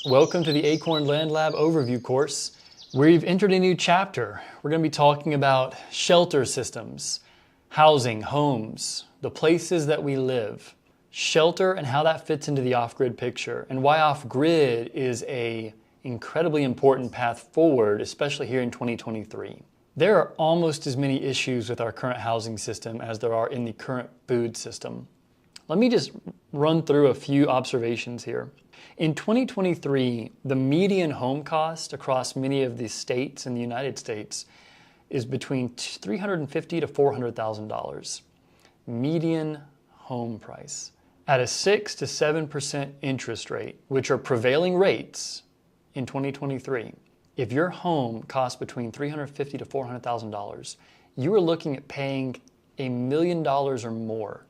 Welcome to the Acorn Land Lab overview course. We've entered a new chapter. We're going to be talking about shelter systems, housing, homes, the places that we live, shelter and how that fits into the off-grid picture, and why off-grid is an incredibly important path forward, especially here in 2023. There are almost as many issues with our current housing system as there are in the current food system. Let me just run through a few observations here. In 2023, the median home cost across many of the states in the United States is between $350,000 to $400,000. Median home price. At a 6 to 7% interest rate, which are prevailing rates in 2023, if your home costs between $350,000 to $400,000, you are looking at paying $1 million or more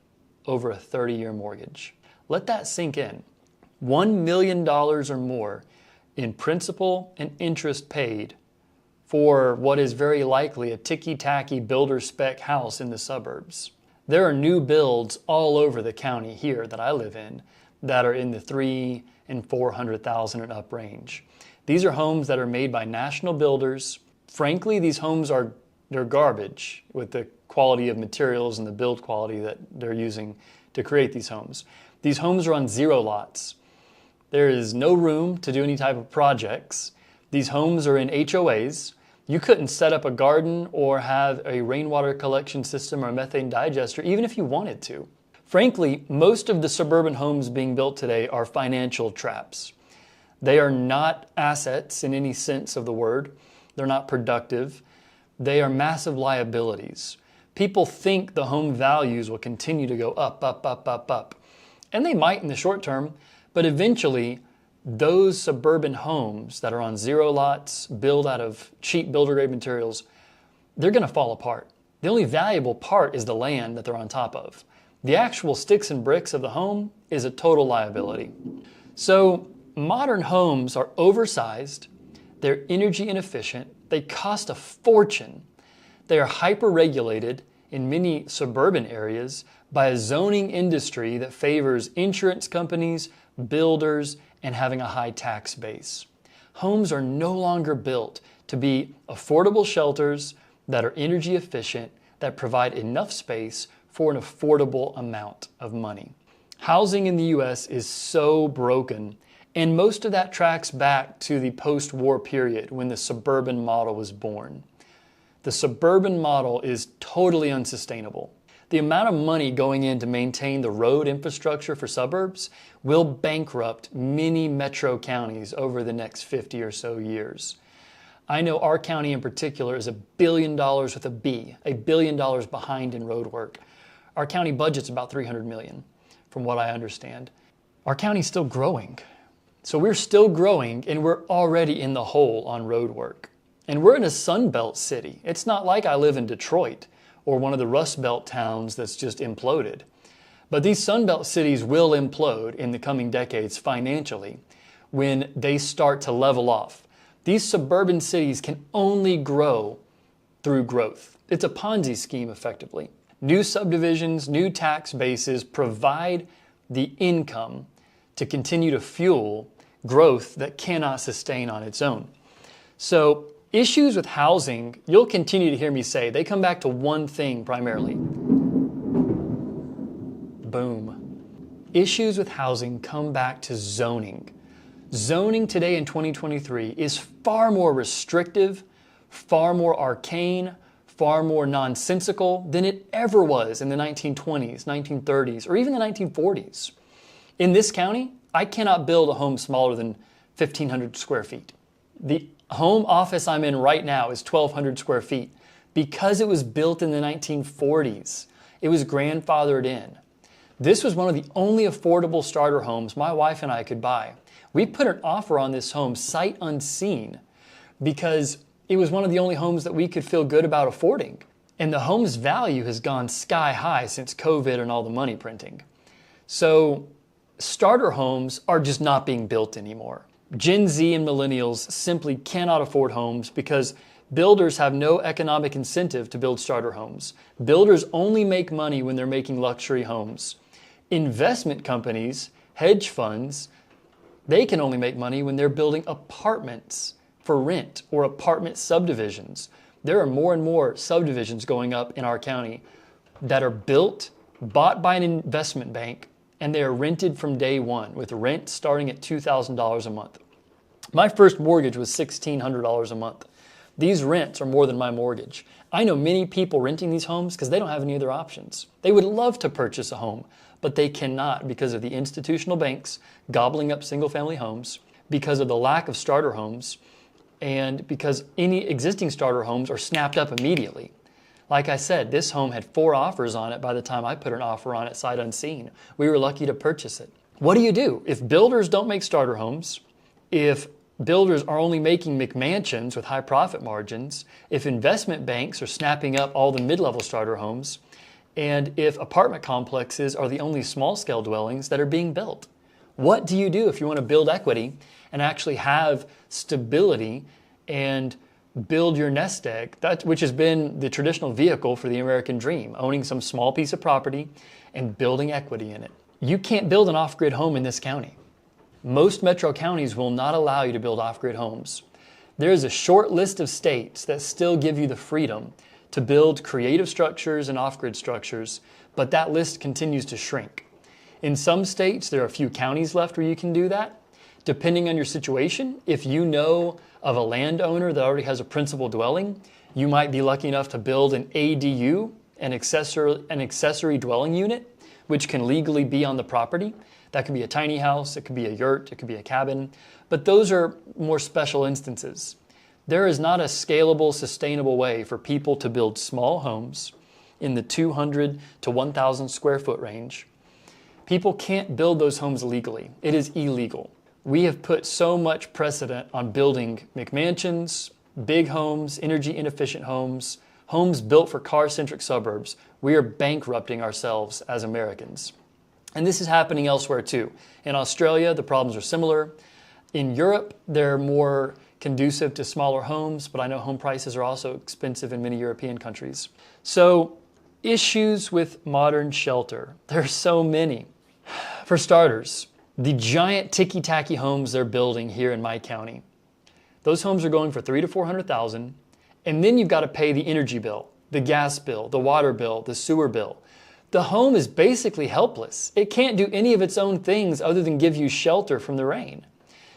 over a 30-year mortgage. Let that sink in. $1 million or more in principal and interest paid for what is very likely a ticky-tacky builder spec house in the suburbs. There are new builds all over the county here that I live in that are in the $300,000 and $400,000 and up range. These are homes that are made by national builders. Frankly, these homes they're garbage with the quality of materials and the build quality that they're using to create these homes. These homes are on zero lots. There is no room to do any type of projects. These homes are in HOAs. You couldn't set up a garden or have a rainwater collection system or a methane digester, even if you wanted to. Frankly, most of the suburban homes being built today are financial traps. They are not assets in any sense of the word. They're not productive. They are massive liabilities. People think the home values will continue to go up, up, up, up, up. And they might in the short term, but eventually those suburban homes that are on zero lots, built out of cheap builder grade materials, they're going to fall apart. The only valuable part is the land that they're on top of. The actual sticks and bricks of the home is a total liability. So modern homes are oversized, they're energy inefficient, they cost a fortune. They are hyper-regulated in many suburban areas by a zoning industry that favors insurance companies, builders, and having a high tax base. Homes are no longer built to be affordable shelters that are energy efficient, that provide enough space for an affordable amount of money. Housing in the US is so broken, and most of that tracks back to the post-war period when the suburban model was born. The suburban model is totally unsustainable. The amount of money going in to maintain the road infrastructure for suburbs will bankrupt many metro counties over the next 50 or so years. I know our county in particular is $1 billion with a B, $1 billion behind in road work. Our county budget's about $300 million, from what I understand. Our county's still growing. So we're still growing and we're already in the hole on road work. And we're in a Sunbelt city. It's not like I live in Detroit or one of the Rust Belt towns that's just imploded. But these Sunbelt cities will implode in the coming decades financially when they start to level off. These suburban cities can only grow through growth. It's a Ponzi scheme effectively. New subdivisions, new tax bases provide the income to continue to fuel growth that cannot sustain on its own. So issues with housing, you'll continue to hear me say, they come back to one thing primarily. Boom. Issues with housing come back to zoning. Zoning today in 2023 is far more restrictive, far more arcane, far more nonsensical than it ever was in the 1920s, 1930s, or even the 1940s. In this county, I cannot build a home smaller than 1,500 square feet. The home office I'm in right now is 1,200 square feet because it was built in the 1940s. It was grandfathered in. This was one of the only affordable starter homes my wife and I could buy. We put an offer on this home sight unseen because it was one of the only homes that we could feel good about affording. And the home's value has gone sky high since COVID and all the money printing. So starter homes are just not being built anymore. Gen Z and millennials simply cannot afford homes because builders have no economic incentive to build starter homes. Builders only make money when they're making luxury homes. Investment companies, hedge funds, They can only make money when they're building apartments for rent or apartment subdivisions. There are more and more subdivisions going up in our county that are built, bought by an investment bank, and they are rented from day one with rent starting at $2,000 a month. My first mortgage was $1,600 a month. These rents are more than my mortgage. I know many people renting these homes because they don't have any other options. They would love to purchase a home, but they cannot because of the institutional banks gobbling up single-family homes, because of the lack of starter homes, and because any existing starter homes are snapped up immediately. Like I said, this home had 4 offers on it by the time I put an offer on it sight unseen. We were lucky to purchase it. What do you do? If builders don't make starter homes, if builders are only making McMansions with high profit margins, if investment banks are snapping up all the mid-level starter homes, and if apartment complexes are the only small-scale dwellings that are being built, what do you do if you want to build equity and actually have stability and build your nest egg, which has been the traditional vehicle for the American dream, owning some small piece of property and building equity in it? You can't build an off-grid home in this county. Most metro counties will not allow you to build off-grid homes. There is a short list of states that still give you the freedom to build creative structures and off-grid structures, but that list continues to shrink. In some states, there are a few counties left where you can do that. Depending on your situation, if you know of a landowner that already has a principal dwelling, you might be lucky enough to build an ADU, an accessory dwelling unit, which can legally be on the property. That could be a tiny house, it could be a yurt, it could be a cabin, but those are more special instances. There is not a scalable, sustainable way for people to build small homes in the 200 to 1,000 square foot range. People can't build those homes legally. It is illegal. We have put so much precedent on building McMansions, big homes, energy inefficient homes, homes built for car-centric suburbs. We are bankrupting ourselves as Americans. And this is happening elsewhere too. In Australia, the problems are similar. In Europe, they're more conducive to smaller homes, but I know home prices are also expensive in many European countries. So, issues with modern shelter. There are so many. For starters, the giant ticky-tacky homes they're building here in my county. Those homes are going for $300,000 to $400,000, and then you've got to pay the energy bill, the gas bill, the water bill, the sewer bill. The home is basically helpless. It can't do any of its own things other than give you shelter from the rain.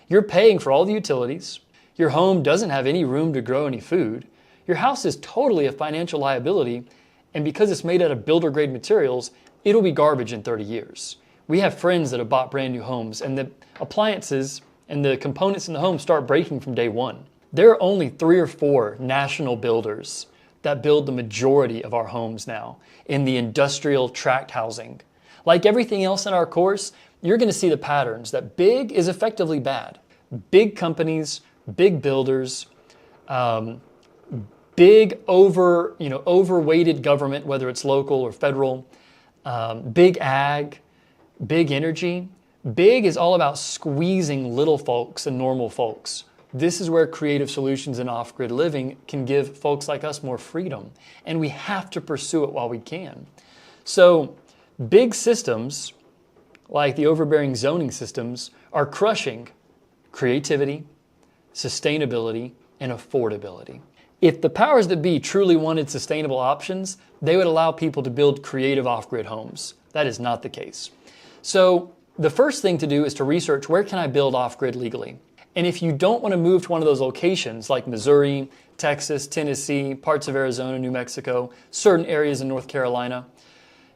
You're paying for all the utilities. Your home doesn't have any room to grow any food. Your house is totally a financial liability, and because it's made out of builder-grade materials, it'll be garbage in 30 years. We have friends that have bought brand new homes, and the appliances and the components in the home start breaking from day one. There are only 3 or 4 national builders that build the majority of our homes now in the industrial tract housing. Like everything else in our course, you're going to see the patterns that big is effectively bad. Big companies, big builders, big overweighted government, whether it's local or federal, big ag, big energy. Big is all about squeezing little folks and normal folks. This is where creative solutions and off-grid living can give folks like us more freedom, and we have to pursue it while we can. So big systems, like the overbearing zoning systems, are crushing creativity, sustainability, and affordability. If the powers that be truly wanted sustainable options, they would allow people to build creative off-grid homes. That is not the case. So the first thing to do is to research, where can I build off-grid legally? And if you don't want to move to one of those locations like Missouri, Texas, Tennessee, parts of Arizona, New Mexico, certain areas in North Carolina,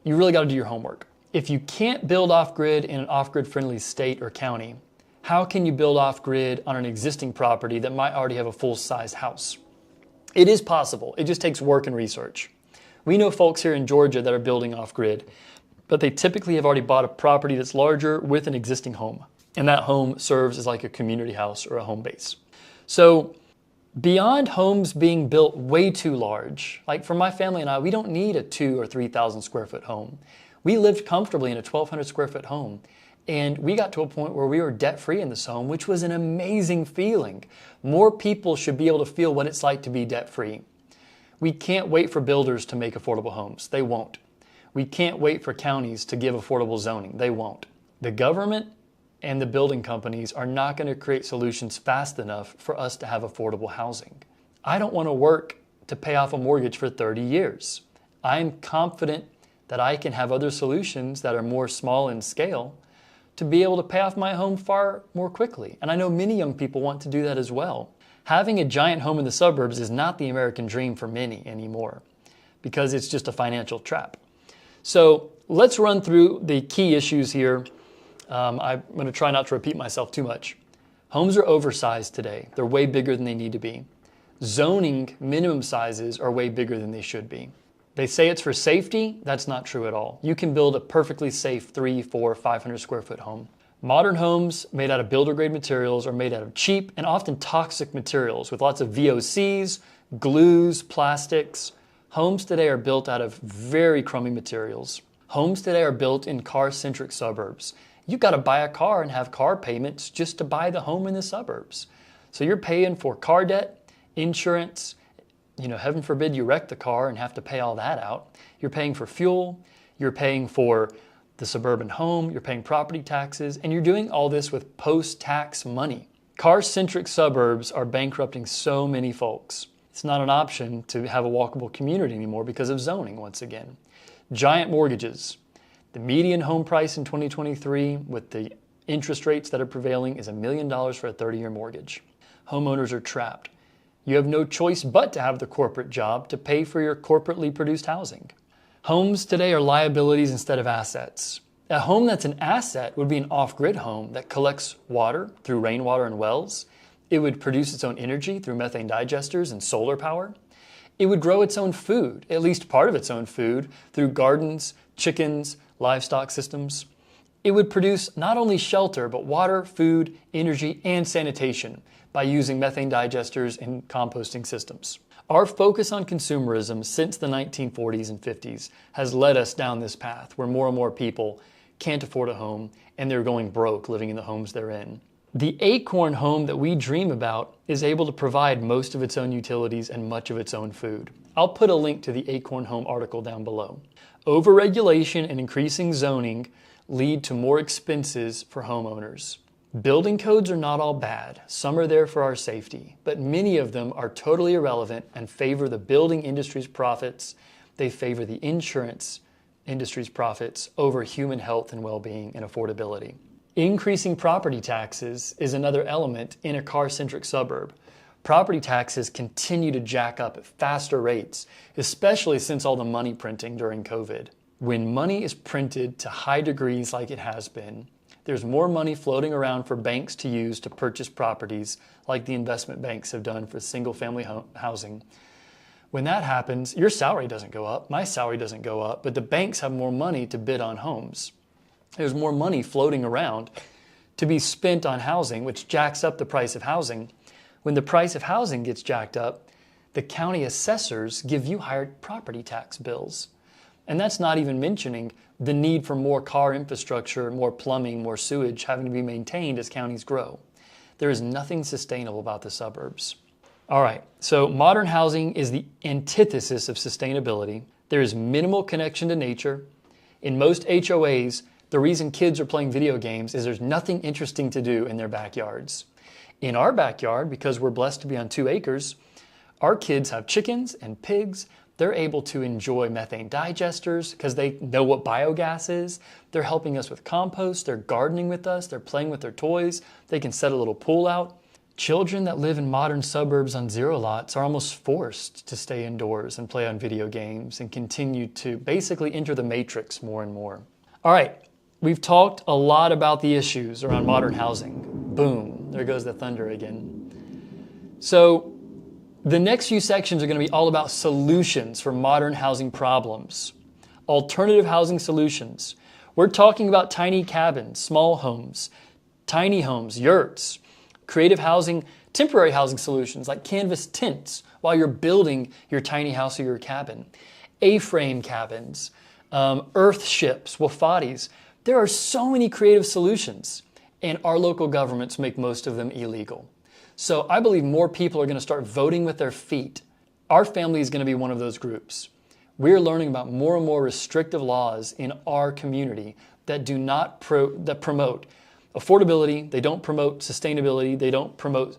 you really got to do your homework. If you can't build off-grid in an off-grid friendly state or county, how can you build off-grid on an existing property that might already have a full-size house? It is possible. It just takes work and research. We know folks here in Georgia that are building off-grid, but they typically have already bought a property that's larger with an existing home. And that home serves as like a community house or a home base. So beyond homes being built way too large, like for my family and I, we don't need a 2,000 or 3,000 square foot home. We lived comfortably in a 1,200 square foot home. And we got to a point where we were debt-free in this home, which was an amazing feeling. More people should be able to feel what it's like to be debt-free. We can't wait for builders to make affordable homes. They won't. We can't wait for counties to give affordable zoning. They won't. The government and the building companies are not going to create solutions fast enough for us to have affordable housing. I don't want to work to pay off a mortgage for 30 years. I'm confident that I can have other solutions that are more small in scale to be able to pay off my home far more quickly. And I know many young people want to do that as well. Having a giant home in the suburbs is not the American dream for many anymore because it's just a financial trap. So let's run through the key issues here. I'm going to try not to repeat myself too much. Homes are oversized today. They're way bigger than they need to be. Zoning minimum sizes are way bigger than they should be. They say it's for safety. That's not true at all. You can build a perfectly safe 300, 400, 500 square foot home. Modern homes made out of builder grade materials are made out of cheap and often toxic materials with lots of VOCs, glues, plastics. Homes today are built out of very crummy materials. Homes today are built in car-centric suburbs. You've got to buy a car and have car payments just to buy the home in the suburbs. So you're paying for car debt, insurance, heaven forbid you wreck the car and have to pay all that out. You're paying for fuel, you're paying for the suburban home, you're paying property taxes, and you're doing all this with post-tax money. Car-centric suburbs are bankrupting so many folks. It's not an option to have a walkable community anymore because of zoning once again. Giant mortgages. The median home price in 2023 with the interest rates that are prevailing is $1 million for a 30-year mortgage. Homeowners are trapped. You have no choice but to have the corporate job to pay for your corporately produced housing. Homes today are liabilities instead of assets. A home that's an asset would be an off-grid home that collects water through rainwater and wells. It would produce its own energy through methane digesters and solar power. It would grow its own food, at least part of its own food, through gardens, chickens, livestock systems. It would produce not only shelter, but water, food, energy, and sanitation by using methane digesters and composting systems. Our focus on consumerism since the 1940s and 50s has led us down this path where more and more people can't afford a home and they're going broke living in the homes they're in. The acorn home that we dream about is able to provide most of its own utilities and much of its own food. I'll put a link to the Acorn Home article down below. Overregulation and increasing zoning lead to more expenses for homeowners. Building codes are not all bad. Some are there for our safety, but many of them are totally irrelevant and favor the building industry's profits. They favor the insurance industry's profits over human health and well-being and affordability. Increasing property taxes is another element in a car-centric suburb. Property taxes continue to jack up at faster rates, especially since all the money printing during COVID. When money is printed to high degrees like it has been, there's more money floating around for banks to use to purchase properties like the investment banks have done for single-family housing. When that happens, your salary doesn't go up, my salary doesn't go up, but the banks have more money to bid on homes. There's more money floating around to be spent on housing, which jacks up the price of housing. When the price of housing gets jacked up, the county assessors give you higher property tax bills. And that's not even mentioning the need for more car infrastructure, more plumbing, more sewage having to be maintained as counties grow. There is nothing sustainable about the suburbs. All right, so modern housing is the antithesis of sustainability. There is minimal connection to nature. In most HOAs, the reason kids are playing video games is there's nothing interesting to do in their backyards. In our backyard, because we're blessed to be on 2 acres, our kids have chickens and pigs. They're able to enjoy methane digesters because they know what biogas is. They're helping us with compost. They're gardening with us. They're playing with their toys. They can set a little pool out. Children that live in modern suburbs on zero lots are almost forced to stay indoors and play on video games and continue to basically enter the matrix more and more. All right, we've talked a lot about the issues around modern housing. Boom, there goes the thunder again. So the next few sections are going to be all about solutions for modern housing problems. Alternative housing solutions. We're talking about tiny cabins, small homes, tiny homes, yurts, creative housing, temporary housing solutions like canvas tents while you're building your tiny house or your cabin, A-frame cabins, Earthships, Wofatis. There are so many creative solutions, and our local governments make most of them illegal. So I believe more people are going to start voting with their feet. Our family is going to be one of those groups. We're learning about more and more restrictive laws in our community that do not promote affordability, they don't promote sustainability, they don't promote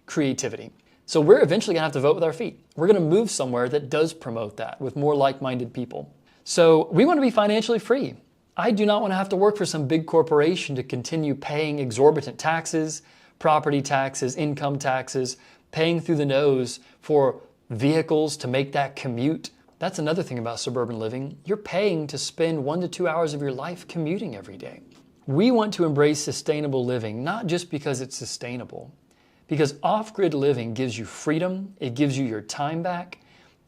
creativity. So we're eventually gonna have to vote with our feet. We're gonna move somewhere that does promote that with more like-minded people. So we wanna be financially free. I do not wanna have to work for some big corporation to continue paying exorbitant taxes, property taxes, income taxes, paying through the nose for vehicles to make that commute. That's another thing about suburban living. You're paying to spend 1 to 2 hours of your life commuting every day. We want to embrace sustainable living, not just because it's sustainable, because off-grid living gives you freedom, it gives you your time back,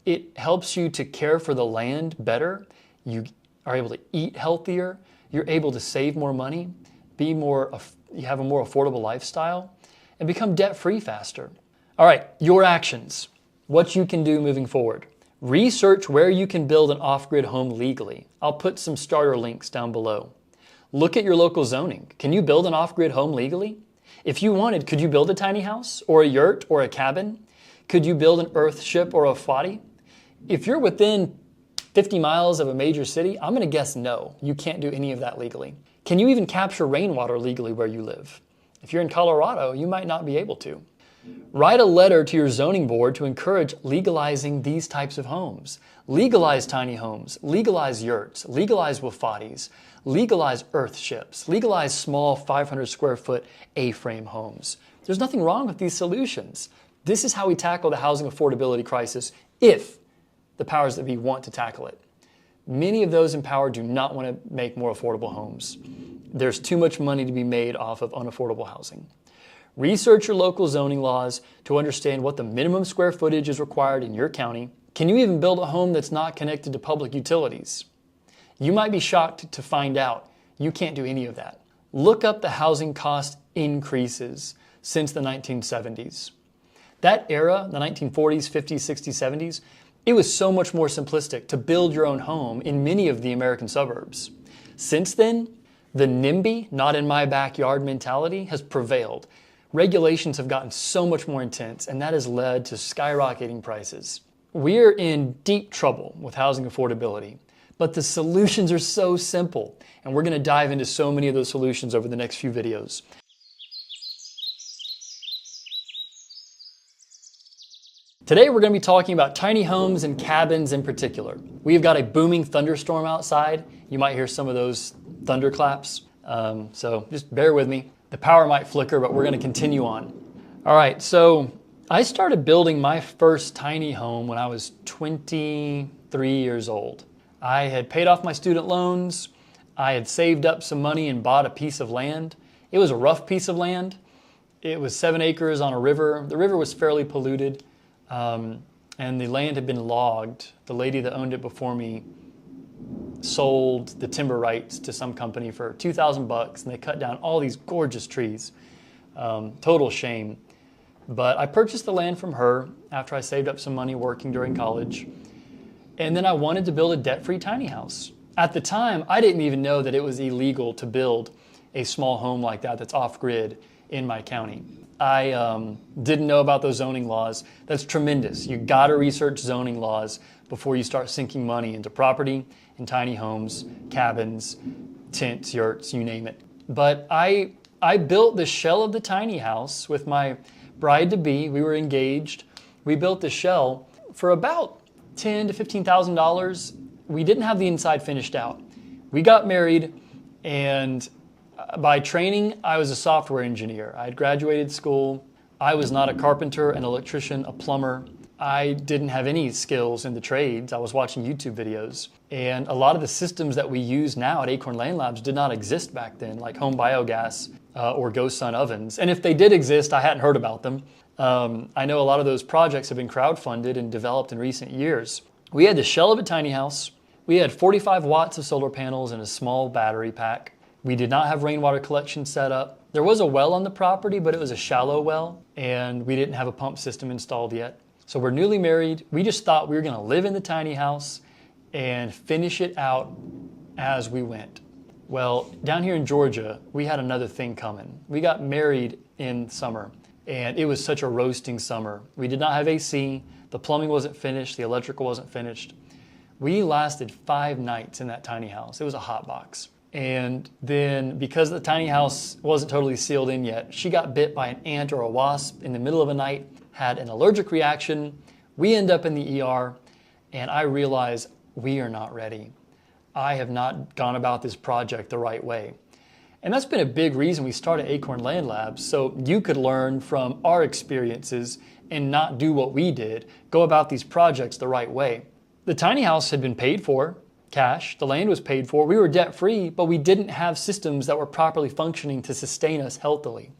it helps you to care for the land better, you are able to eat healthier, you're able to save more money, you have a more affordable lifestyle, and become debt-free faster. All right, your actions, what you can do moving forward. Research where you can build an off-grid home legally. I'll put some starter links down below. Look at your local zoning. Can you build an off-grid home legally? If you wanted, could you build a tiny house or a yurt or a cabin? Could you build an Earthship or a Wofati? If you're within 50 miles of a major city, I'm gonna guess no, you can't do any of that legally. Can you even capture rainwater legally where you live? If you're in Colorado, you might not be able to. Write a letter to your zoning board to encourage legalizing these types of homes. Legalize tiny homes, legalize yurts, legalize Wofatis, legalize Earthships, legalize small 500 square foot A-frame homes. There's nothing wrong with these solutions. This is how we tackle the housing affordability crisis if the powers that be want to tackle it. Many of those in power do not want to make more affordable homes. There's too much money to be made off of unaffordable housing. Research your local zoning laws to understand what the minimum square footage is required in your county. Can you even build a home that's not connected to public utilities? You might be shocked to find out you can't do any of that. Look up the housing cost increases since the 1970s. That era, the 1940s, 50s, 60s, 70s, it was so much more simplistic to build your own home in many of the American suburbs. Since then, the NIMBY, not in my backyard mentality, has prevailed. Regulations have gotten so much more intense, and that has led to skyrocketing prices. We're in deep trouble with housing affordability, but the solutions are so simple, and we're going to dive into so many of those solutions over the next few videos. Today we're going to be talking about tiny homes and cabins in particular. We've got a booming thunderstorm outside. You might hear some of those thunderclaps, so just bear with me. The power might flicker, but we're going to continue on. All right, so I started building my first tiny home when I was 23 years old. I had paid off my student loans. I had saved up some money and bought a piece of land. It was a rough piece of land. It was 7 acres on a river. The river was fairly polluted, and the land had been logged. The lady that owned it before me sold the timber rights to some company for $2,000, and they cut down all these gorgeous trees. Total shame. But I purchased the land from her after I saved up some money working during college. And then I wanted to build a debt-free tiny house. At the time, I didn't even know that it was illegal to build a small home like that that's off-grid in my county. I didn't know about those zoning laws. That's tremendous. You gotta research zoning laws before you start sinking money into property and tiny homes, cabins, tents, yurts, you name it. But I built the shell of the tiny house with my bride-to-be. We were engaged. We built the shell for about $10,000 to $15,000. We didn't have the inside finished out. We got married, and by training, I was a software engineer. I had graduated school. I was not a carpenter, an electrician, a plumber. I didn't have any skills in the trades. I was watching YouTube videos. And a lot of the systems that we use now at Acorn Land Labs did not exist back then, like home biogas or Ghost Sun ovens. And if they did exist, I hadn't heard about them. I know a lot of those projects have been crowdfunded and developed in recent years. We had the shell of a tiny house. We had 45 watts of solar panels and a small battery pack. We did not have rainwater collection set up. There was a well on the property, but it was a shallow well, and we didn't have a pump system installed yet. So we're newly married. We just thought we were going to live in the tiny house and finish it out as we went. Well, down here in Georgia, we had another thing coming. We got married in summer, and it was such a roasting summer. We did not have AC. The plumbing wasn't finished. The electrical wasn't finished. We lasted 5 nights in that tiny house. It was a hot box. And then because the tiny house wasn't totally sealed in yet, she got bit by an ant or a wasp in the middle of the night, had an allergic reaction. We end up in the ER, and I realize we are not ready. I have not gone about this project the right way. And that's been a big reason we started Acorn Land Labs, so you could learn from our experiences and not do what we did, go about these projects the right way. The tiny house had been paid for, cash, the land was paid for, we were debt-free, but we didn't have systems that were properly functioning to sustain us healthily.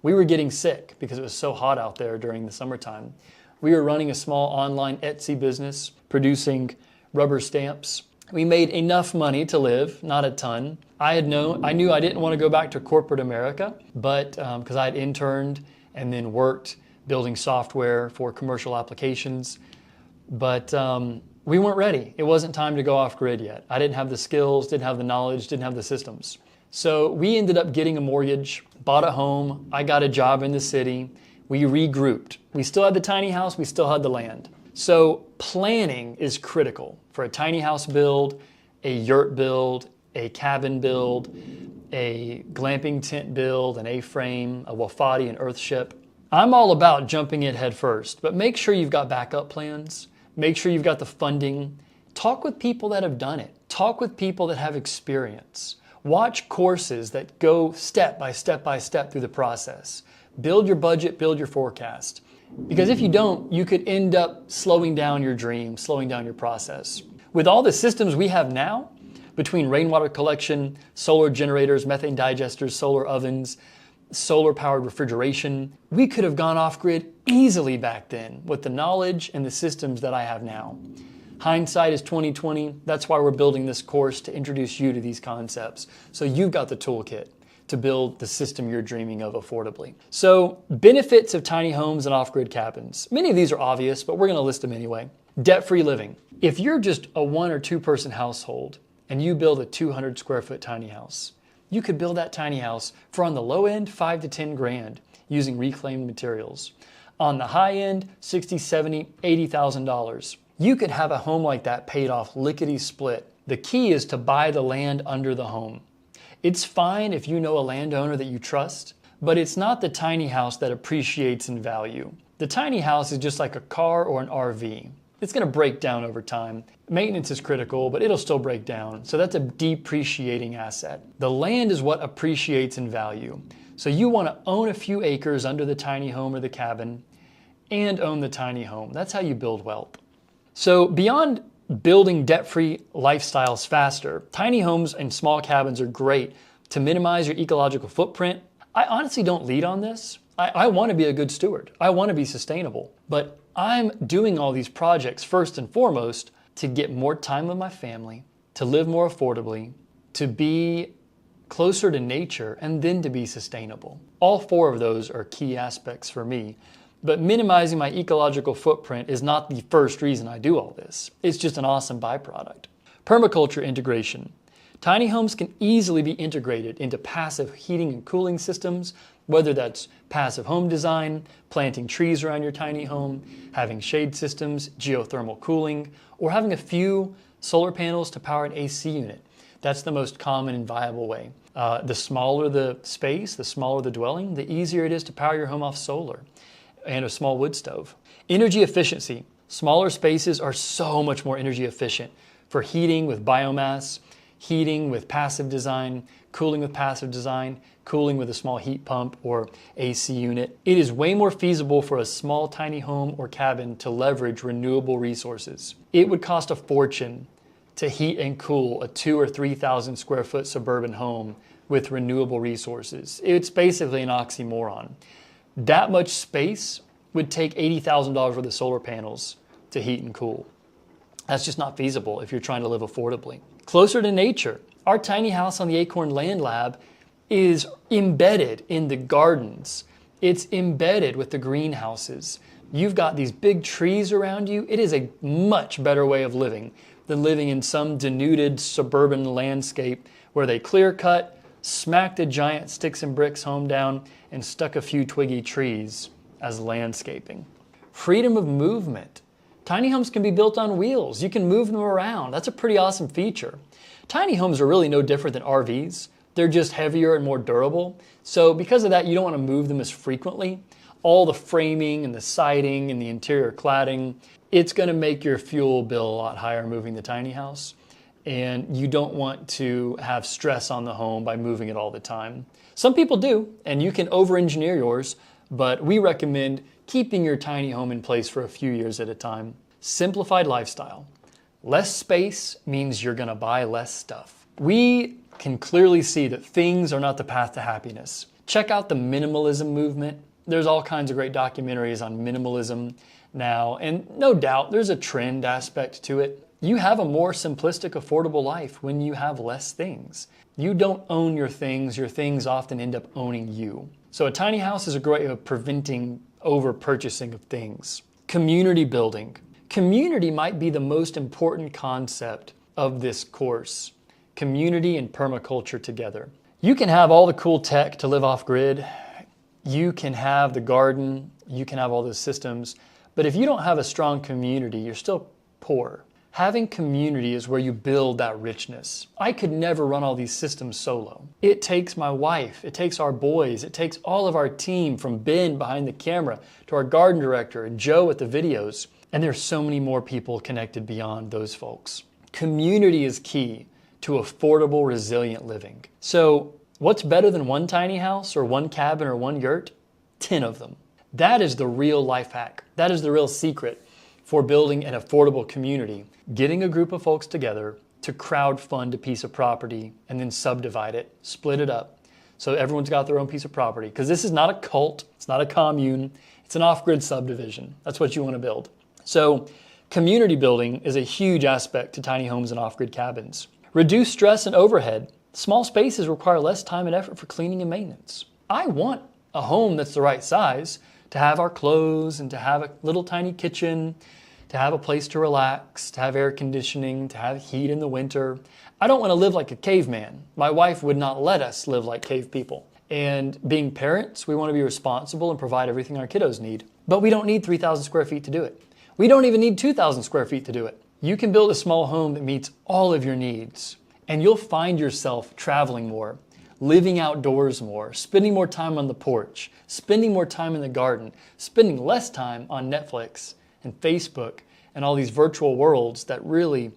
We were getting sick because it was so hot out there during the summertime. We were running a small online Etsy business, producing rubber stamps. We made enough money to live, not a ton. I knew I didn't want to go back to corporate America, but because I had interned and then worked building software for commercial applications, but we weren't ready. It wasn't time to go off grid yet. I didn't have the skills, didn't have the knowledge, didn't have the systems. So we ended up getting a mortgage, bought a home, I got a job in the city, we regrouped. We still had the tiny house, we still had the land. So planning is critical for a tiny house build, a yurt build, a cabin build, a glamping tent build, an A-frame, a Wofatis, an Earthship. I'm all about jumping in head first, but make sure you've got backup plans. Make sure you've got the funding. Talk with people that have done it. Talk with people that have experience. Watch courses that go step by step by step through the process. Build your budget, build your forecast. Because if you don't, you could end up slowing down your dream, slowing down your process. With all the systems we have now, between rainwater collection, solar generators, methane digesters, solar ovens, solar-powered refrigeration, we could have gone off-grid easily back then with the knowledge and the systems that I have now. Hindsight is 20/20. That's why we're building this course to introduce you to these concepts. So you've got the toolkit to build the system you're dreaming of affordably. So benefits of tiny homes and off-grid cabins. Many of these are obvious, but we're going to list them anyway. Debt-free living. If you're just a 1 or 2 person household and you build a 200 square foot tiny house, you could build that tiny house for, on the low end, 5 to 10 grand using reclaimed materials. On the high end, $60, $70, $80,000. You could have a home like that paid off lickety-split. The key is to buy the land under the home. It's fine if you know a landowner that you trust, but it's not the tiny house that appreciates in value. The tiny house is just like a car or an RV. It's going to break down over time. Maintenance is critical, but it'll still break down. So that's a depreciating asset. The land is what appreciates in value. So you want to own a few acres under the tiny home or the cabin and own the tiny home. That's how you build wealth. So beyond building debt-free lifestyles faster, tiny homes and small cabins are great to minimize your ecological footprint. I honestly don't lead on this. I want to be a good steward. I want to be sustainable, but I'm doing all these projects first and foremost to get more time with my family, to live more affordably, to be closer to nature, and then to be sustainable. All 4 of those are key aspects for me, but minimizing my ecological footprint is not the first reason I do all this. It's just an awesome byproduct. Permaculture integration. Tiny homes can easily be integrated into passive heating and cooling systems, whether that's passive home design, planting trees around your tiny home, having shade systems, geothermal cooling, or having a few solar panels to power an AC unit. That's the most common and viable way. The smaller the space, the smaller the dwelling, the easier it is to power your home off solar and a small wood stove. Energy efficiency. Smaller spaces are so much more energy efficient for heating with biomass, heating with passive design, cooling with passive design, cooling with a small heat pump or AC unit. It is way more feasible for a small tiny home or cabin to leverage renewable resources. It would cost a fortune to heat and cool a 2,000 or 3,000 square foot suburban home with renewable resources. It's basically an oxymoron. That much space would take $80,000 worth of solar panels to heat and cool. That's just not feasible if you're trying to live affordably. Closer to nature. Our tiny house on the Acorn Land Lab is embedded in the gardens. It's embedded with the greenhouses. You've got these big trees around you. It is a much better way of living than living in some denuded suburban landscape where they clear cut, smacked a giant sticks and bricks home down, and stuck a few twiggy trees as landscaping. Freedom of movement. Tiny homes can be built on wheels. You can move them around. That's a pretty awesome feature. Tiny homes are really no different than RVs. They're just heavier and more durable. So because of that, you don't want to move them as frequently. All the framing and the siding and the interior cladding, it's going to make your fuel bill a lot higher moving the tiny house. And you don't want to have stress on the home by moving it all the time. Some people do, and you can over-engineer yours, but we recommend keeping your tiny home in place for a few years at a time. Simplified lifestyle. Less space means you're going to buy less stuff. We can clearly see that things are not the path to happiness. Check out the minimalism movement. There's all kinds of great documentaries on minimalism now, and no doubt there's a trend aspect to it. You have a more simplistic, affordable life when you have less things. You don't own your things often end up owning you. So a tiny house is a great way of preventing over-purchasing of things. Community building. Community might be the most important concept of this course. Community and permaculture together. You can have all the cool tech to live off-grid. You can have the garden. You can have all those systems. But if you don't have a strong community, you're still poor. Having community is where you build that richness. I could never run all these systems solo. It takes my wife, it takes our boys, it takes all of our team, from Ben behind the camera to our garden director and Joe at the videos. And there's so many more people connected beyond those folks. Community is key to affordable, resilient living. So what's better than one tiny house or one cabin or one yurt? 10 of them. That is the real life hack. That is the real secret for building an affordable community. Getting a group of folks together to crowdfund a piece of property and then subdivide it, split it up, so everyone's got their own piece of property. Because this is not a cult, it's not a commune, it's an off-grid subdivision. That's what you want to build. So community building is a huge aspect to tiny homes and off-grid cabins. Reduce stress and overhead. Small spaces require less time and effort for cleaning and maintenance. I want a home that's the right size to have our clothes and to have a little tiny kitchen, to have a place to relax, to have air conditioning, to have heat in the winter. I don't want to live like a caveman. My wife would not let us live like cave people. And being parents, we want to be responsible and provide everything our kiddos need. But we don't need 3,000 square feet to do it. We don't even need 2,000 square feet to do it. You can build a small home that meets all of your needs, and you'll find yourself traveling more, living outdoors more, spending more time on the porch, spending more time in the garden, spending less time on Netflix and Facebook and all these virtual worlds that really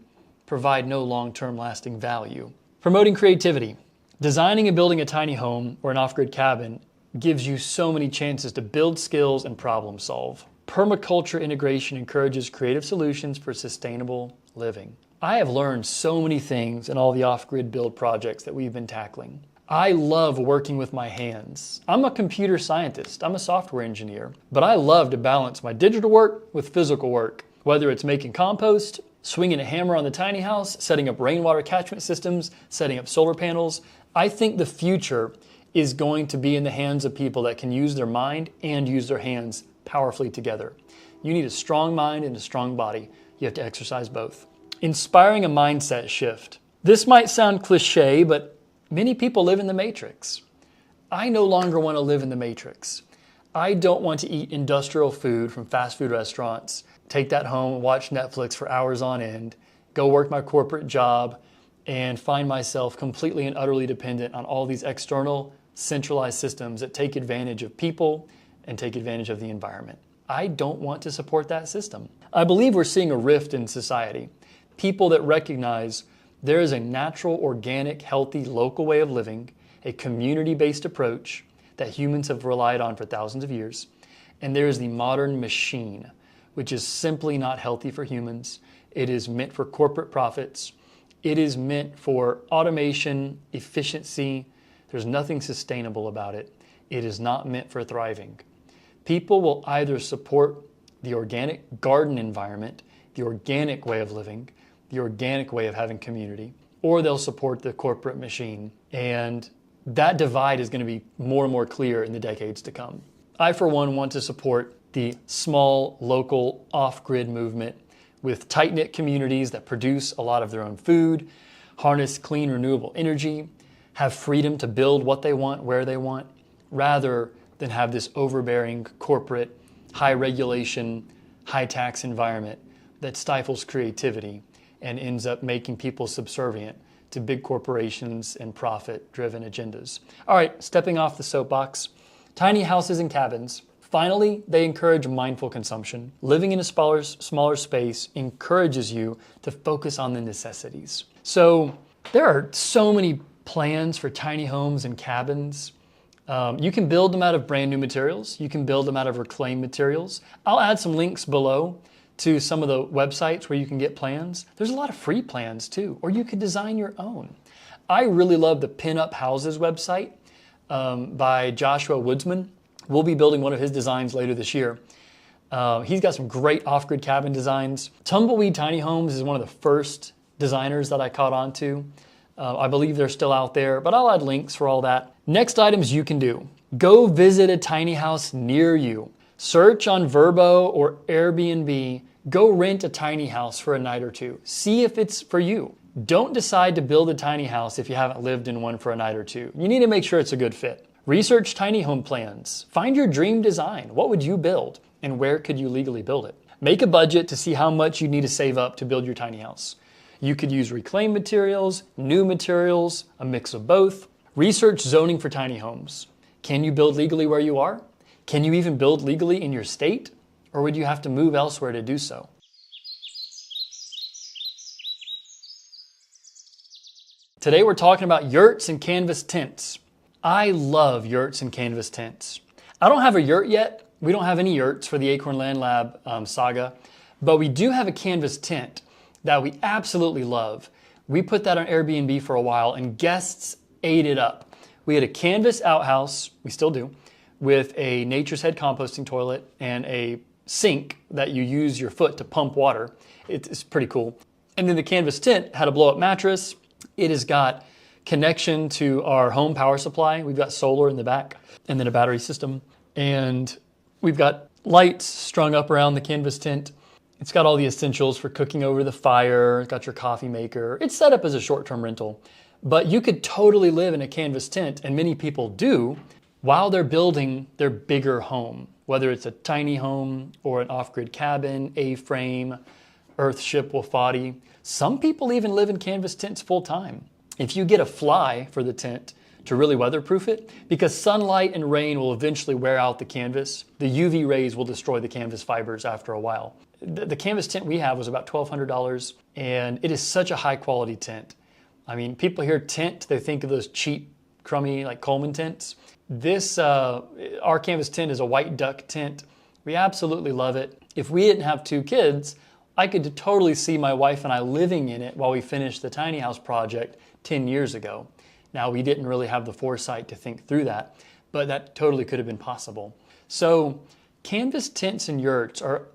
provide no long-term lasting value. Promoting creativity. Designing and building a tiny home or an off-grid cabin gives you so many chances to build skills and problem solve. Permaculture integration encourages creative solutions for sustainable living. I have learned so many things in all the off-grid build projects that we've been tackling. I love working with my hands. I'm a computer scientist, I'm a software engineer, but I love to balance my digital work with physical work, whether it's making compost, swinging a hammer on the tiny house, setting up rainwater catchment systems, setting up solar panels. I think the future is going to be in the hands of people that can use their mind and use their hands powerfully together. You need a strong mind and a strong body. You have to exercise both. Inspiring a mindset shift. This might sound cliche, but many people live in the matrix. I no longer want to live in the matrix. I don't want to eat industrial food from fast food restaurants, take that home and watch Netflix for hours on end, go work my corporate job, and find myself completely and utterly dependent on all these external, centralized systems that take advantage of people and take advantage of the environment. I don't want to support that system. I believe we're seeing a rift in society. People that recognize there is a natural, organic, healthy, local way of living, a community-based approach that humans have relied on for thousands of years, and there is the modern machine, which is simply not healthy for humans. It is meant for corporate profits. It is meant for automation, efficiency. There's nothing sustainable about it. It is not meant for thriving. People will either support the organic garden environment, the organic way of living, the organic way of having community, or they'll support the corporate machine. And that divide is going to be more and more clear in the decades to come. I, for one, want to support the small, local, off-grid movement with tight-knit communities that produce a lot of their own food, harness clean, renewable energy, have freedom to build what they want, where they want, rather than have this overbearing corporate, high-regulation, high-tax environment that stifles creativity and ends up making people subservient to big corporations and profit-driven agendas. All right, stepping off the soapbox, tiny houses and cabins. Finally, they encourage mindful consumption. Living in a smaller space encourages you to focus on the necessities. So there are so many plans for tiny homes and cabins. You can build them out of brand new materials. You can build them out of reclaimed materials. I'll add some links below to some of the websites where you can get plans. There's a lot of free plans too, or you could design your own. I really love the Pin Up Houses website by Joshua Woodsman. We'll be building one of his designs later this year. He's got some great off-grid cabin designs. Tumbleweed Tiny Homes is one of the first designers that I caught on to. I believe they're still out there, but I'll add links for all that. Next items you can do. Go visit a tiny house near you. Search on Vrbo or Airbnb. Go rent a tiny house for a night or two. See if it's for you. Don't decide to build a tiny house if you haven't lived in one for a night or two. You need to make sure it's a good fit. Research tiny home plans. Find your dream design. What would you build and where could you legally build it? Make a budget to see how much you need to save up to build your tiny house. You could use reclaimed materials, new materials, a mix of both. Research zoning for tiny homes. Can you build legally where you are? Can you even build legally in your state? Or would you have to move elsewhere to do so? Today we're talking about yurts and canvas tents. I love yurts and canvas tents. I don't have a yurt yet. We don't have any yurts for the Acorn Land Lab saga, but we do have a canvas tent that we absolutely love. We put that on Airbnb for a while and guests ate it up. We had a canvas outhouse, we still do, with a Nature's Head composting toilet and a sink that you use your foot to pump water. It's pretty cool. And then the canvas tent had a blow-up mattress. It has got connection to our home power supply. We've got solar in the back and then a battery system. And we've got lights strung up around the canvas tent. It's got all the essentials for cooking over the fire. It's got your coffee maker. It's set up as a short-term rental. But you could totally live in a canvas tent, and many people do, while they're building their bigger home, whether it's a tiny home or an off-grid cabin, A-frame, Earthship, Wofati. Some people even live in canvas tents full-time. If you get a fly for the tent to really weatherproof it, because sunlight and rain will eventually wear out the canvas, the UV rays will destroy the canvas fibers after a while. The canvas tent we have was about $1,200, and it is such a high-quality tent. I mean, people hear tent, they think of those cheap, crummy, like Coleman tents. This, our canvas tent is a white duck tent. We absolutely love it. If we didn't have 2 kids, I could totally see my wife and I living in it while we finished the tiny house project 10 years ago. Now, we didn't really have the foresight to think through that, but that totally could have been possible. So, canvas tents and yurts are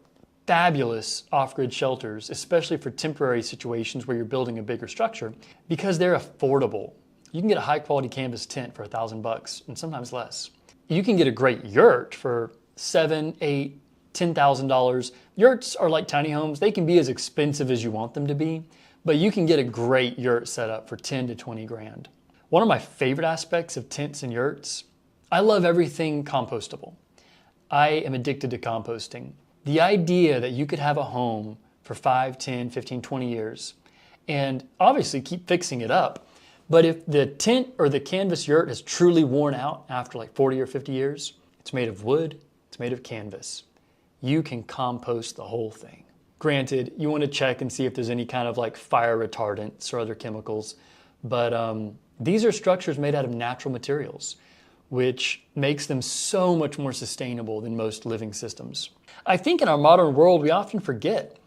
fabulous off-grid shelters, especially for temporary situations where you're building a bigger structure, because they're affordable. You can get a high-quality canvas tent for $1,000 and sometimes less. You can get a great yurt for $7,000, $8,000, $10,000. Yurts are like tiny homes. They can be as expensive as you want them to be, but you can get a great yurt set up for 10 to 20 grand. One of my favorite aspects of tents and yurts, I love everything compostable. I am addicted to composting. The idea that you could have a home for 5, 10, 15, 20 years and obviously keep fixing it up, but if the tent or the canvas yurt has truly worn out after like 40 or 50 years, it's made of wood, it's made of canvas. You can compost the whole thing. Granted, you want to check and see if there's any kind of like fire retardants or other chemicals, but these are structures made out of natural materials, which makes them so much more sustainable than most living systems. I think in our modern world, we often forget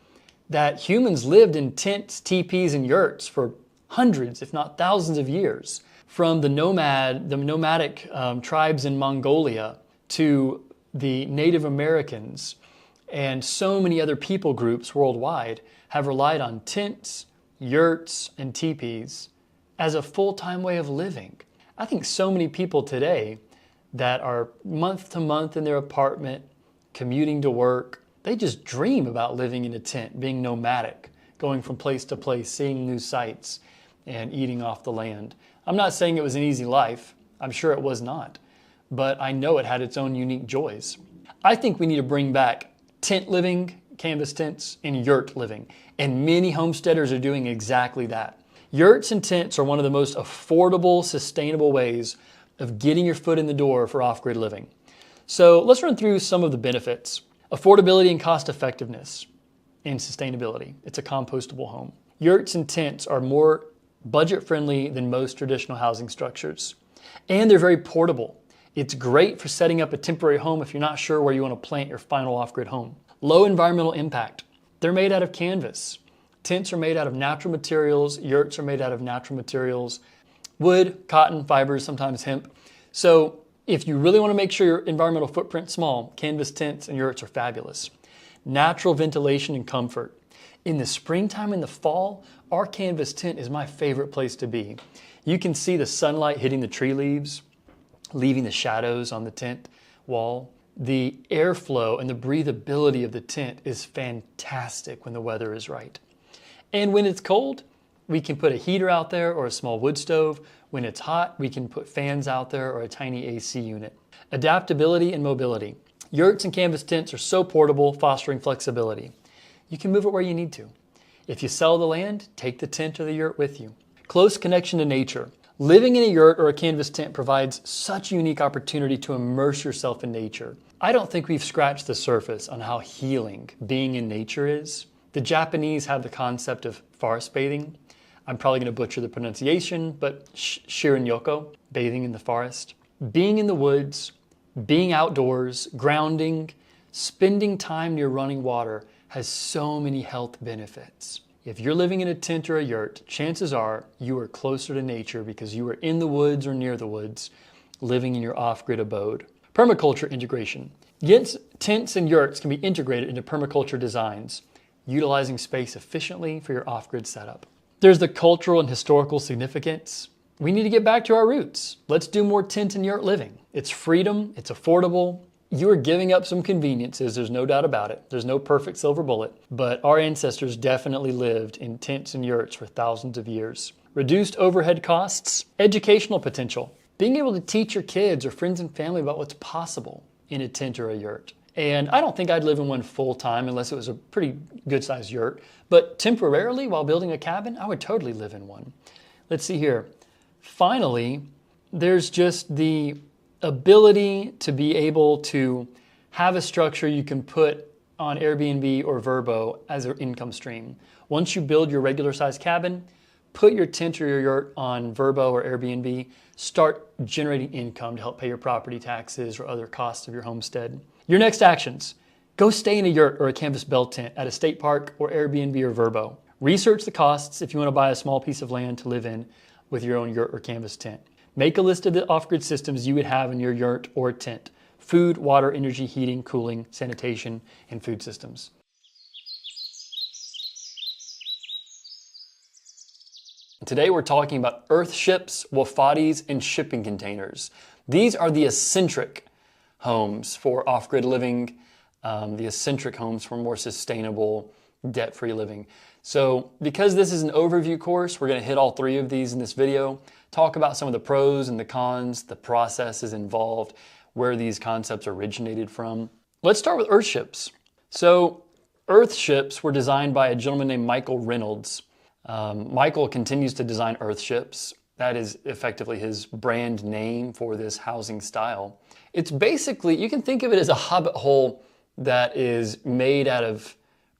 that humans lived in tents, teepees, and yurts for hundreds, if not thousands of years, from the nomadic tribes in Mongolia to the Native Americans, and so many other people groups worldwide have relied on tents, yurts, and teepees as a full-time way of living. I think so many people today that are month to month in their apartment, commuting to work, they just dream about living in a tent, being nomadic, going from place to place, seeing new sights, and eating off the land. I'm not saying it was an easy life. I'm sure it was not. But I know it had its own unique joys. I think we need to bring back tent living, canvas tents, and yurt living. And many homesteaders are doing exactly that. Yurts and tents are one of the most affordable, sustainable ways of getting your foot in the door for off-grid living. So let's run through some of the benefits. Affordability and cost effectiveness and sustainability. It's a compostable home. Yurts and tents are more budget friendly than most traditional housing structures. And they're very portable. It's great for setting up a temporary home if you're not sure where you want to plant your final off-grid home. Low environmental impact. They're made out of canvas. Tents are made out of natural materials. Yurts are made out of natural materials. Wood, cotton, fibers, sometimes hemp. So if you really want to make sure your environmental footprint's small, canvas tents and yurts are fabulous. Natural ventilation and comfort. In the springtime and the fall, our canvas tent is my favorite place to be. You can see the sunlight hitting the tree leaves, leaving the shadows on the tent wall. The airflow and the breathability of the tent is fantastic when the weather is right. And when it's cold, we can put a heater out there or a small wood stove. When it's hot, we can put fans out there or a tiny AC unit. Adaptability and mobility. Yurts and canvas tents are so portable, fostering flexibility. You can move it where you need to. If you sell the land, take the tent or the yurt with you. Close connection to nature. Living in a yurt or a canvas tent provides such a unique opportunity to immerse yourself in nature. I don't think we've scratched the surface on how healing being in nature is. The Japanese have the concept of forest bathing. I'm probably going to butcher the pronunciation, but shirin-yoko, bathing in the forest. Being in the woods, being outdoors, grounding, spending time near running water has so many health benefits. If you're living in a tent or a yurt, chances are you are closer to nature because you are in the woods or near the woods, living in your off-grid abode. Permaculture integration. Yes, tents and yurts can be integrated into permaculture designs, utilizing space efficiently for your off-grid setup. There's the cultural and historical significance. We need to get back to our roots. Let's do more tent and yurt living. It's freedom, it's affordable. You are giving up some conveniences, there's no doubt about it. There's no perfect silver bullet, but our ancestors definitely lived in tents and yurts for thousands of years. Reduced overhead costs, educational potential. Being able to teach your kids or friends and family about what's possible in a tent or a yurt. And I don't think I'd live in one full time unless it was a pretty good sized yurt, but temporarily while building a cabin, I would totally live in one. Let's see here. Finally, there's just the ability to be able to have a structure you can put on Airbnb or Vrbo as an income stream. Once you build your regular size cabin, put your tent or your yurt on Vrbo or Airbnb, start generating income to help pay your property taxes or other costs of your homestead. Your next actions. Go stay in a yurt or a canvas bell tent at a state park or Airbnb or Vrbo. Research the costs if you want to buy a small piece of land to live in with your own yurt or canvas tent. Make a list of the off-grid systems you would have in your yurt or tent. Food, water, energy, heating, cooling, sanitation, and food systems. Today we're talking about Earthships, Wofatis, and shipping containers. These are the eccentric homes for off-grid living, the eccentric homes for more sustainable, debt-free living. So because this is an overview course, we're going to hit all three of these in this video, talk about some of the pros and the cons, the processes involved, where these concepts originated from. Let's start with Earthships. So Earthships were designed by a gentleman named Michael Reynolds. Michael continues to design Earthships. That is effectively his brand name for this housing style. It's basically, you can think of it as a hobbit hole that is made out of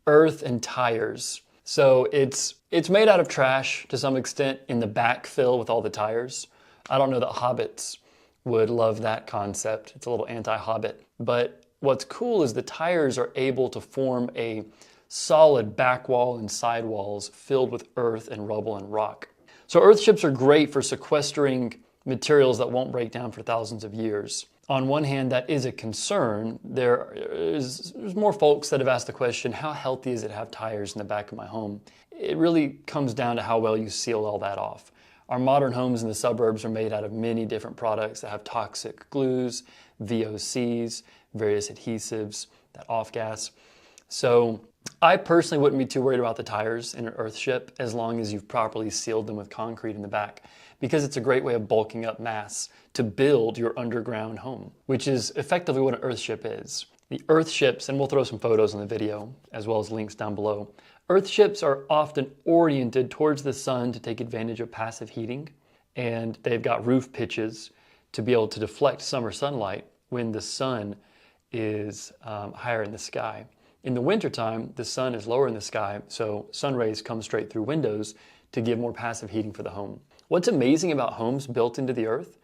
earth and tires. So it's made out of trash to some extent in the backfill with all the tires. I don't know that hobbits would love that concept. It's a little anti-hobbit. But what's cool is the tires are able to form a solid back wall and side walls filled with earth and rubble and rock. So Earthships are great for sequestering materials that won't break down for thousands of years. On one hand, that is a concern. There's more folks that have asked the question, how healthy is it to have tires in the back of my home? It really comes down to how well you seal all that off. Our modern homes in the suburbs are made out of many different products that have toxic glues, VOCs, various adhesives, that off-gas. So I personally wouldn't be too worried about the tires in an Earthship as long as you've properly sealed them with concrete in the back, because it's a great way of bulking up mass to build your underground home, which is effectively what an Earthship is. The Earthships, and we'll throw some photos in the video as well as links down below. Earthships are often oriented towards the sun to take advantage of passive heating, and they've got roof pitches to be able to deflect summer sunlight when the sun is higher in the sky. In the wintertime, the sun is lower in the sky, so sun rays come straight through windows to give more passive heating for the home. What's amazing about homes built into the earth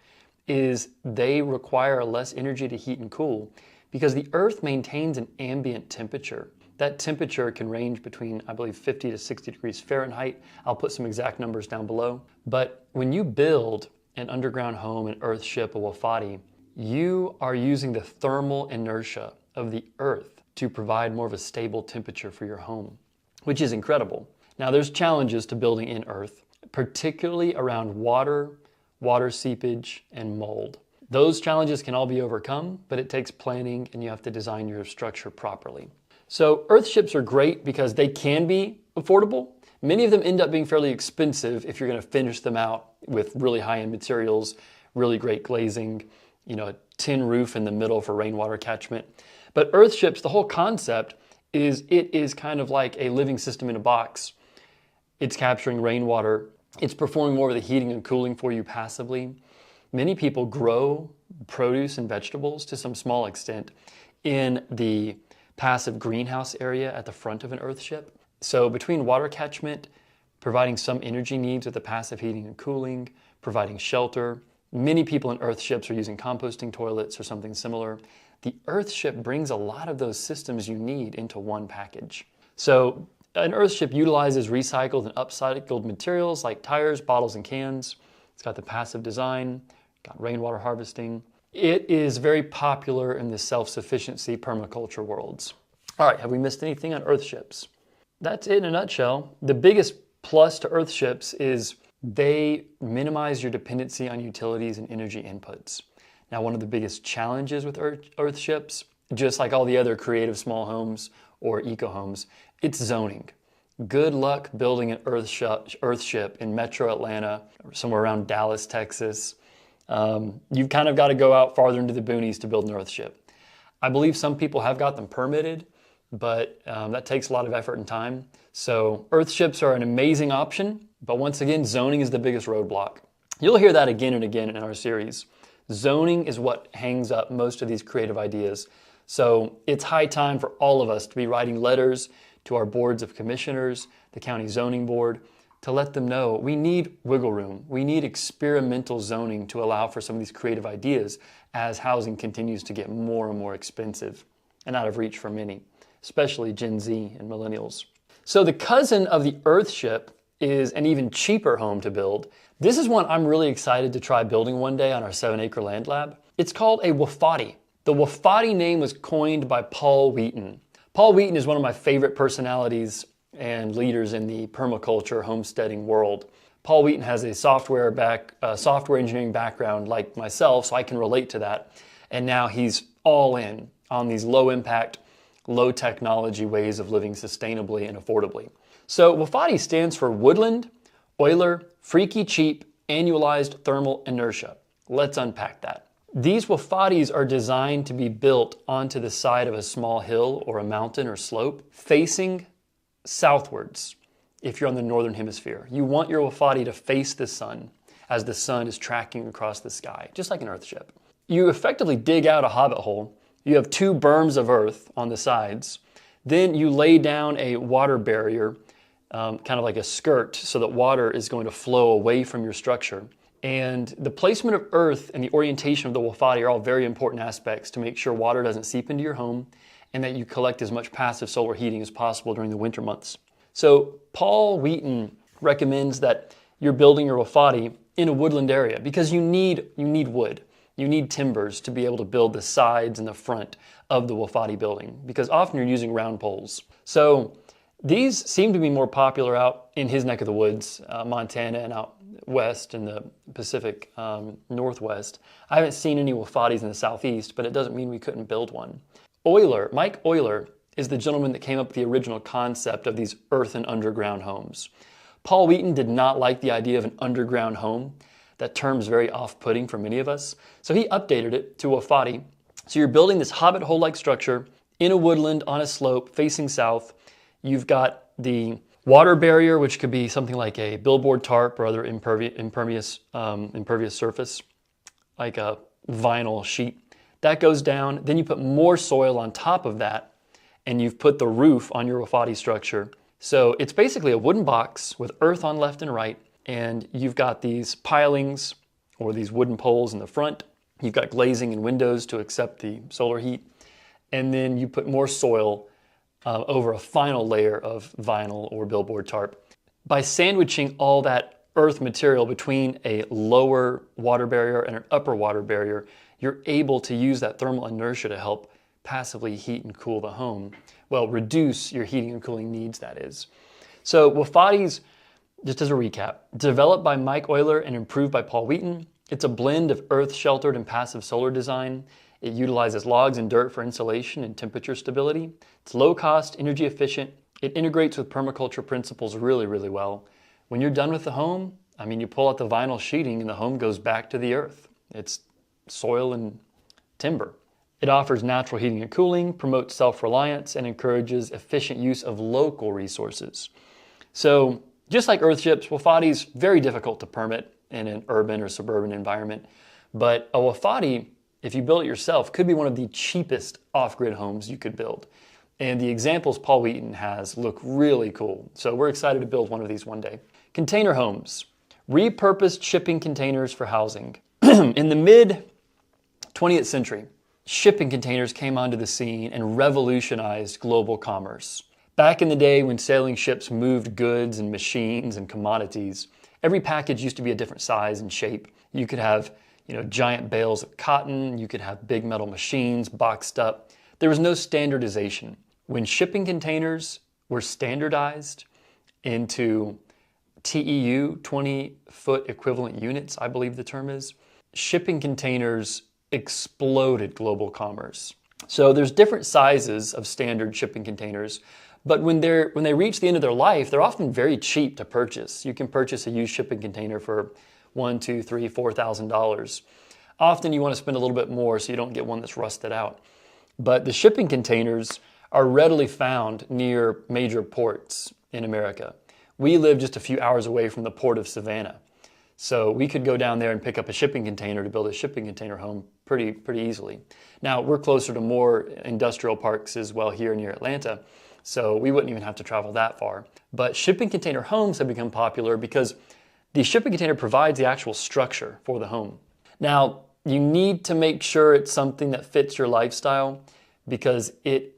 is they require less energy to heat and cool because the earth maintains an ambient temperature. That temperature can range between, I believe, 50 to 60 degrees Fahrenheit. I'll put some exact numbers down below. But when you build an underground home, an Earthship, a Wofati, you are using the thermal inertia of the earth to provide more of a stable temperature for your home, which is incredible. Now, there's challenges to building in earth, particularly around water seepage, and mold. Those challenges can all be overcome, but it takes planning and you have to design your structure properly. So Earthships are great because they can be affordable. Many of them end up being fairly expensive if you're going to finish them out with really high-end materials, really great glazing, a tin roof in the middle for rainwater catchment. But Earthships, the whole concept is it is kind of like a living system in a box. It's capturing rainwater. It's performing more of the heating and cooling for you passively. Many people grow produce and vegetables to some small extent in the passive greenhouse area at the front of an Earthship. So between water catchment, providing some energy needs with the passive heating and cooling, providing shelter, many people in Earthships are using composting toilets or something similar. The Earthship brings a lot of those systems you need into one package. So an Earthship utilizes recycled and upcycled materials like tires, bottles, and cans. It's got the passive design, got rainwater harvesting. It is very popular in the self-sufficiency permaculture worlds. All right, have we missed anything on Earthships? That's it in a nutshell. The biggest plus to Earthships is they minimize your dependency on utilities and energy inputs. Now, one of the biggest challenges with Earthships, just like all the other creative small homes or eco homes, it's zoning. Good luck building an Earthship in Metro Atlanta or somewhere around Dallas, Texas. You've kind of got to go out farther into the boonies to build an Earthship. I believe some people have got them permitted, but that takes a lot of effort and time. So Earthships are an amazing option, but once again, zoning is the biggest roadblock. You'll hear that again and again in our series. Zoning is what hangs up most of these creative ideas. So it's high time for all of us to be writing letters to our boards of commissioners, the county zoning board, to let them know we need wiggle room. We need experimental zoning to allow for some of these creative ideas as housing continues to get more and more expensive and out of reach for many, especially Gen Z and millennials. So the cousin of the Earthship is an even cheaper home to build. This is one I'm really excited to try building one day on our 7-acre land lab. It's called a Wofati. The Wofati name was coined by Paul Wheaton. Paul Wheaton is one of my favorite personalities and leaders in the permaculture homesteading world. Paul Wheaton has a software engineering background like myself, so I can relate to that. And now he's all in on these low impact, low technology ways of living sustainably and affordably. So Wofati stands for Woodland, Euler, Freaky Cheap, Annualized Thermal Inertia. Let's unpack that. These Wofatis are designed to be built onto the side of a small hill or a mountain or slope facing southwards if you're on the northern hemisphere. You want your Wofati to face the sun as the sun is tracking across the sky, just like an Earthship. You effectively dig out a hobbit hole. You have 2 berms of earth on the sides. Then you lay down a water barrier, kind of like a skirt, so that water is going to flow away from your structure. And the placement of earth and the orientation of the Wofati are all very important aspects to make sure water doesn't seep into your home and that you collect as much passive solar heating as possible during the winter months. So Paul Wheaton recommends that you're building your Wofati in a woodland area because you need wood. You need timbers to be able to build the sides and the front of the Wofati building because often you're using round poles. So these seem to be more popular out in his neck of the woods, Montana and out west in the Pacific Northwest. I haven't seen any Wofatis in the Southeast, but it doesn't mean we couldn't build one. Mike Euler, is the gentleman that came up with the original concept of these earthen underground homes. Paul Wheaton did not like the idea of an underground home. That term's very off-putting for many of us. So he updated it to Wofati. So you're building this hobbit hole-like structure in a woodland on a slope facing south. You've got the water barrier, which could be something like a billboard tarp or other impervious surface, like a vinyl sheet. That goes down. Then you put more soil on top of that, and you've put the roof on your Wofati structure. So it's basically a wooden box with earth on left and right, and you've got these pilings or these wooden poles in the front. You've got glazing and windows to accept the solar heat, and then you put more soil over a final layer of vinyl or billboard tarp. By sandwiching all that earth material between a lower water barrier and an upper water barrier, you're able to use that thermal inertia to help passively heat and cool the home. Well, reduce your heating and cooling needs, that is. So Wofatis, just as a recap, developed by Mike Euler and improved by Paul Wheaton. It's a blend of earth-sheltered and passive solar design. It utilizes logs and dirt for insulation and temperature stability. It's low cost, energy efficient. It integrates with permaculture principles really, really well. When you're done with the home, you pull out the vinyl sheeting and the home goes back to the earth. It's soil and timber. It offers natural heating and cooling, promotes self-reliance, and encourages efficient use of local resources. So just like Earthships, Wofatis very difficult to permit in an urban or suburban environment. But a Wofati, if you build it yourself, could be one of the cheapest off-grid homes you could build. And the examples Paul Wheaton has look really cool. So we're excited to build one of these one day. Container homes, repurposed shipping containers for housing. In the mid-20th century, shipping containers came onto the scene and revolutionized global commerce. Back in the day when sailing ships moved goods and machines and commodities, every package used to be a different size and shape. You could have, giant bales of cotton, you could have big metal machines boxed up. There was no standardization. When shipping containers were standardized into TEU, 20-foot equivalent units, I believe the term is, shipping containers exploded global commerce. So there's different sizes of standard shipping containers, but when they reach the end of their life, they're often very cheap to purchase. You can purchase a used shipping container for $1,000, $2,000, $3,000, $4,000. Often you want to spend a little bit more so you don't get one that's rusted out. But the shipping containers are readily found near major ports in America. We live just a few hours away from the port of Savannah. So we could go down there and pick up a shipping container to build a shipping container home pretty easily. Now, we're closer to more industrial parks as well here near Atlanta, so we wouldn't even have to travel that far. But shipping container homes have become popular because the shipping container provides the actual structure for the home. Now, you need to make sure it's something that fits your lifestyle because it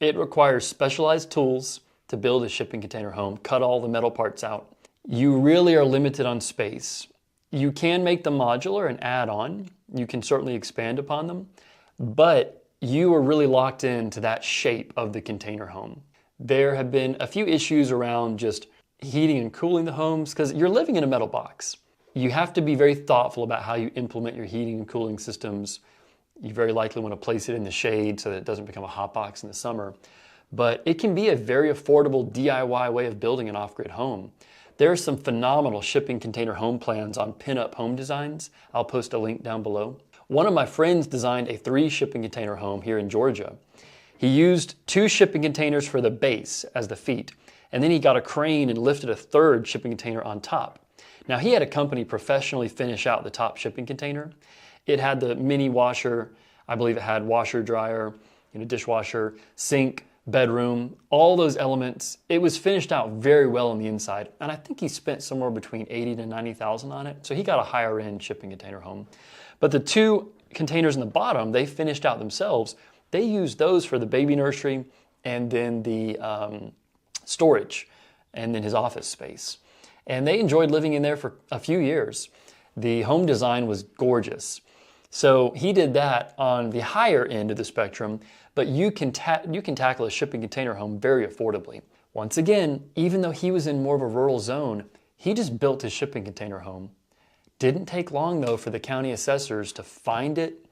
requires specialized tools to build a shipping container home, cut all the metal parts out. You really are limited on space. You can make them modular and add on. You can certainly expand upon them, but you are really locked into that shape of the container home. There have been a few issues around just heating and cooling the homes because you're living in a metal box. You have to be very thoughtful about how you implement your heating and cooling systems. You very likely want to place it in the shade so that it doesn't become a hot box in the summer. But it can be a very affordable DIY way of building an off-grid home. There are some phenomenal shipping container home plans on Pinup Home Designs. I'll post a link down below. One of my friends designed a 3 shipping container home here in Georgia. He used 2 shipping containers for the base as the feet, and then he got a crane and lifted a 3rd shipping container on top. Now he had a company professionally finish out the top shipping container. It had the mini washer, I believe it had washer, dryer, dishwasher, sink, bedroom, all those elements. It was finished out very well on the inside, and I think he spent somewhere between $80,000 to $90,000 on it, so he got a higher end shipping container home. But the 2 containers in the bottom, they finished out themselves. They used those for the baby nursery and then the storage and then his office space. And they enjoyed living in there for a few years. The home design was gorgeous. So he did that on the higher end of the spectrum, but you can tackle a shipping container home very affordably. Once again, even though he was in more of a rural zone, he just built his shipping container home. Didn't take long though for the county assessors to find it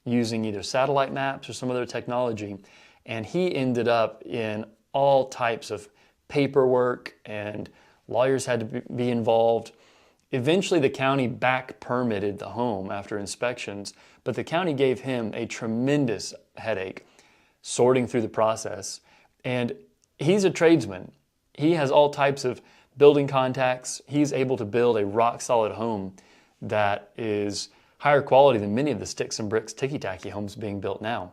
using either satellite maps or some other technology, and he ended up in all types of paperwork and lawyers had to be involved. Eventually the county back permitted the home after inspections, but the county gave him a tremendous headache sorting through the process. And he's a tradesman. He has all types of building contacts. He's able to build a rock solid home that is higher quality than many of the sticks and bricks ticky-tacky homes being built now.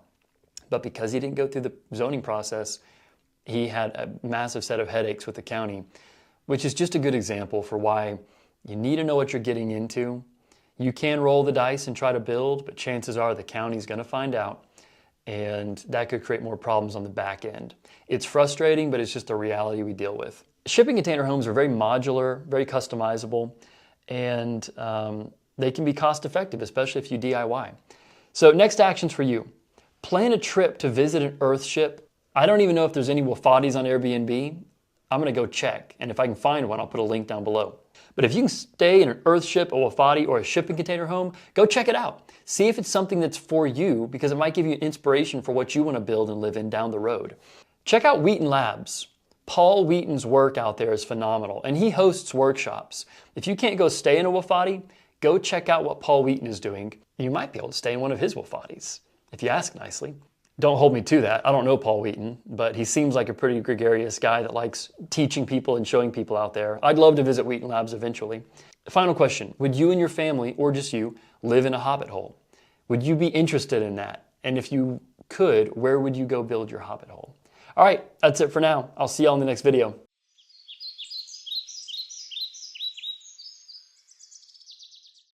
But because he didn't go through the zoning process, he had a massive set of headaches with the county, which is just a good example for why you need to know what you're getting into. You can roll the dice and try to build, but chances are the county's going to find out, and that could create more problems on the back end. It's frustrating, but it's just a reality we deal with. Shipping container homes are very modular, very customizable, and they can be cost effective, especially if you DIY. So next actions for you. Plan a trip to visit an Earthship. I don't even know if there's any Wofatis on Airbnb. I'm going to go check, and if I can find one, I'll put a link down below. But if you can stay in an Earthship, a Wofati, or a shipping container home, go check it out. See if it's something that's for you, because it might give you inspiration for what you want to build and live in down the road. Check out Wheaton Labs. Paul Wheaton's work out there is phenomenal, and he hosts workshops. If you can't go stay in a Wofati, go check out what Paul Wheaton is doing. You might be able to stay in one of his Wofatis, if you ask nicely. Don't hold me to that. I don't know Paul Wheaton, but he seems like a pretty gregarious guy that likes teaching people and showing people out there. I'd love to visit Wheaton Labs eventually. Final question. Would you and your family, or just you, live in a hobbit hole? Would you be interested in that? And if you could, where would you go build your hobbit hole? All right, that's it for now. I'll see you all in the next video.